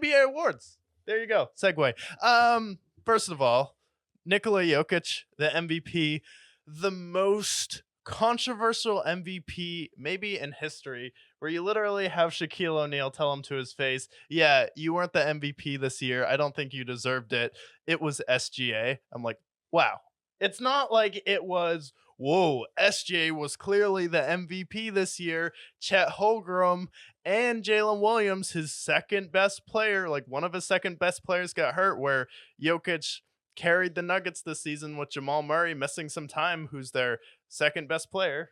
NBA awards. There you go. Segue. First of all, Nikola Jokic, the MVP, the most controversial MVP maybe in history, where you literally have Shaquille O'Neal tell him to his face, yeah, you weren't the MVP this year. I don't think you deserved it. It was SGA. I'm like, wow. It's not like it was, whoa, SGA was clearly the MVP this year. Chet Holmgren and Jalen Williams, his second best player, like one of his second best players got hurt, where Jokic carried the Nuggets this season with Jamal Murray missing some time, who's their second best player.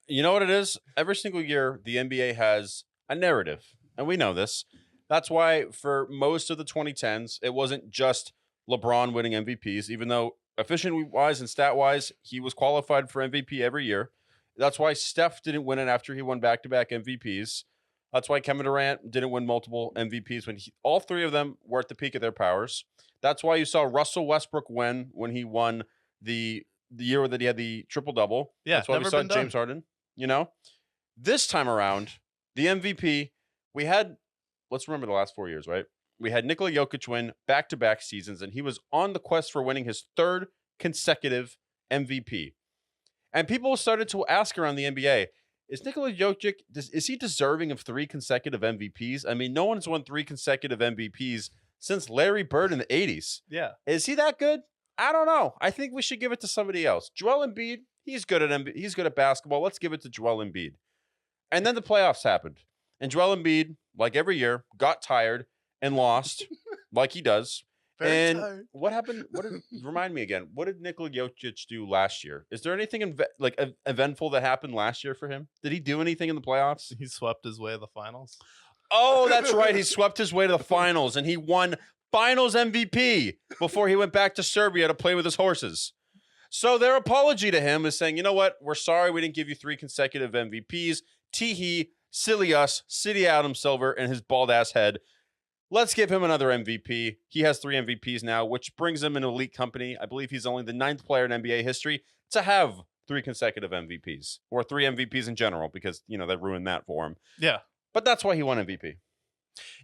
You know what it is? Every single year, the NBA has a narrative, and we know this. That's why for most of the 2010s, it wasn't just LeBron winning MVPs, even though efficiency-wise and stat-wise, he was qualified for MVP every year. That's why Steph didn't win it after he won back-to-back MVPs. That's why Kevin Durant didn't win multiple MVPs when all three of them were at the peak of their powers. That's why you saw Russell Westbrook win when he won the year that he had the triple-double. Yeah, that's why we saw James Harden. You know, this time around, the MVP, we had, let's remember the last 4 years, right? We had Nikola Jokic win back-to-back seasons, and he was on the quest for winning his third consecutive MVP. And people started to ask around the NBA, is Nikola Jokic, is he deserving of 3 consecutive MVPs? I mean, no one's won 3 consecutive MVPs since Larry Bird in the 80s. Yeah. Is he that good? I don't know. I think we should give it to somebody else. Joel Embiid, he's good at basketball. Let's give it to Joel Embiid. And then the playoffs happened. And Joel Embiid, like every year, got tired and lost like he does. Very tired. What happened? Remind me again. What did Nikola Jokic do last year? Is there anything eventful that happened last year for him? Did he do anything in the playoffs? He swept his way to the finals. Oh, that's right. He swept his way to the finals, and he won finals MVP before he went back to Serbia to play with his horses. So their apology to him is saying, you know what? We're sorry we didn't give you 3 consecutive MVPs. Tee-hee, silly us, City Adam Silver, and his bald-ass head. Let's give him another MVP. He has 3 MVPs now, which brings him in elite company. I believe he's only the 9th player in NBA history to have 3 consecutive MVPs, or 3 MVPs in general, because, you know, they ruined that for him. Yeah. But that's why he won MVP.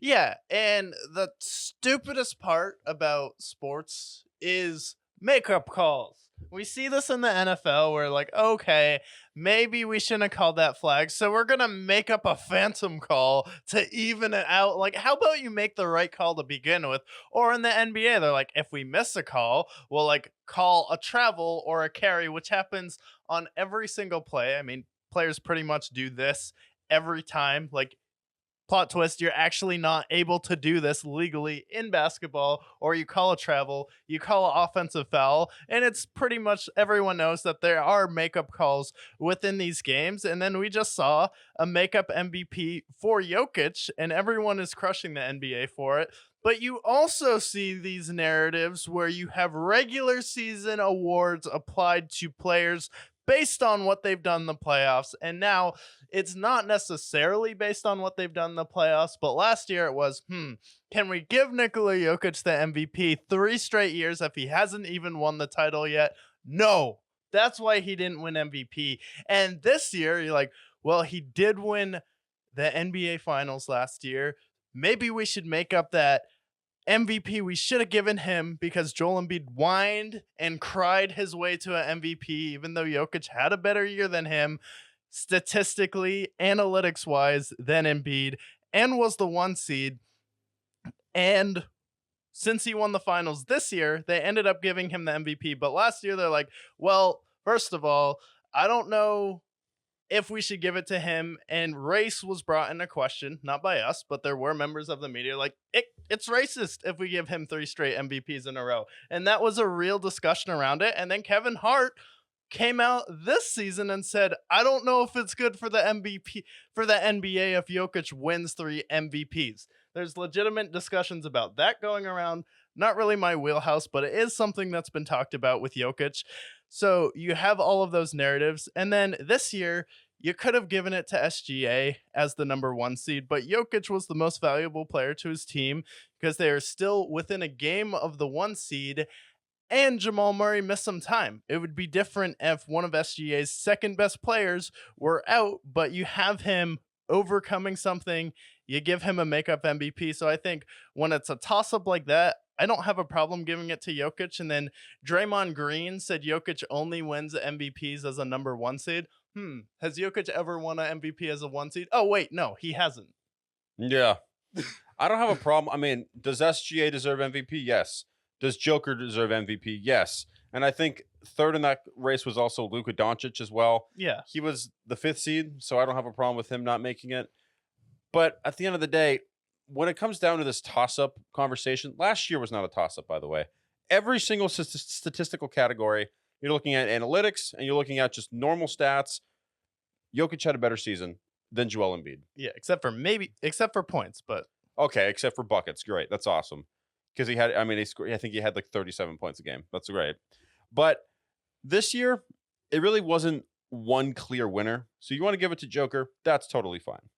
Yeah, and the stupidest part about sports is makeup calls. We see this in the NFL where, like, okay, maybe we shouldn't have called that flag, so we're going to make up a phantom call to even it out. Like, how about you make the right call to begin with? Or in the NBA, they're like, if we miss a call, we'll, like, call a travel or a carry, which happens on every single play. I mean, players pretty much do this every time. Like, plot twist, you're actually not able to do this legally in basketball, or you call a travel, you call an offensive foul, and it's pretty much everyone knows that there are makeup calls within these games. And then we just saw a makeup MVP for Jokic, and everyone is crushing the NBA for it. But you also see these narratives where you have regular season awards applied to players based on what they've done in the playoffs. And now it's not necessarily based on what they've done in the playoffs, but last year it was, can we give Nikola Jokic the MVP 3 straight years if he hasn't even won the title yet? No. That's why he didn't win MVP. And this year, you're like, well, he did win the NBA Finals last year. Maybe we should make up that MVP we should have given him, because Joel Embiid whined and cried his way to an MVP, even though Jokic had a better year than him, statistically, analytics-wise, than Embiid, and was the 1 seed. And since he won the finals this year, they ended up giving him the MVP. But last year, they're like, well, first of all, I don't know if we should give it to him. And race was brought into question, not by us, but there were members of the media like, it's racist if we give him 3 straight MVPs in a row. And that was a real discussion around it. And then Kevin Hart came out this season and said, I don't know if it's good for the MVP, for the NBA, if Jokic wins 3 MVPs. There's legitimate discussions about that going around. Not really my wheelhouse, but it is something that's been talked about with Jokic. So you have all of those narratives. And then this year, you could have given it to SGA as the number 1 seed, but Jokic was the most valuable player to his team because they are still within a game of the 1 seed, and Jamal Murray missed some time. It would be different if one of SGA's second best players were out, but you have him overcoming something. you give him a makeup MVP. So I think when it's a toss up like that, I don't have a problem giving it to Jokic. And then Draymond Green said Jokic only wins MVPs as a number 1 seed. Has Jokic ever won an MVP as a 1 seed? Oh, wait, no, he hasn't. Yeah. I don't have a problem. I mean, does SGA deserve MVP? Yes. Does Joker deserve MVP? Yes. And I think third in that race was also Luka Doncic as well. Yeah. He was the 5th seed, so I don't have a problem with him not making it. But at the end of the day, when it comes down to this toss-up conversation, last year was not a toss-up, by the way. Every single statistical category, you're looking at analytics and you're looking at just normal stats. Jokic had a better season than Joel Embiid. Yeah, except for points, but okay, except for buckets. Great. That's awesome. Because he had, I mean, I think he had like 37 points a game. That's great. But this year, it really wasn't one clear winner. So you want to give it to Joker, that's totally fine.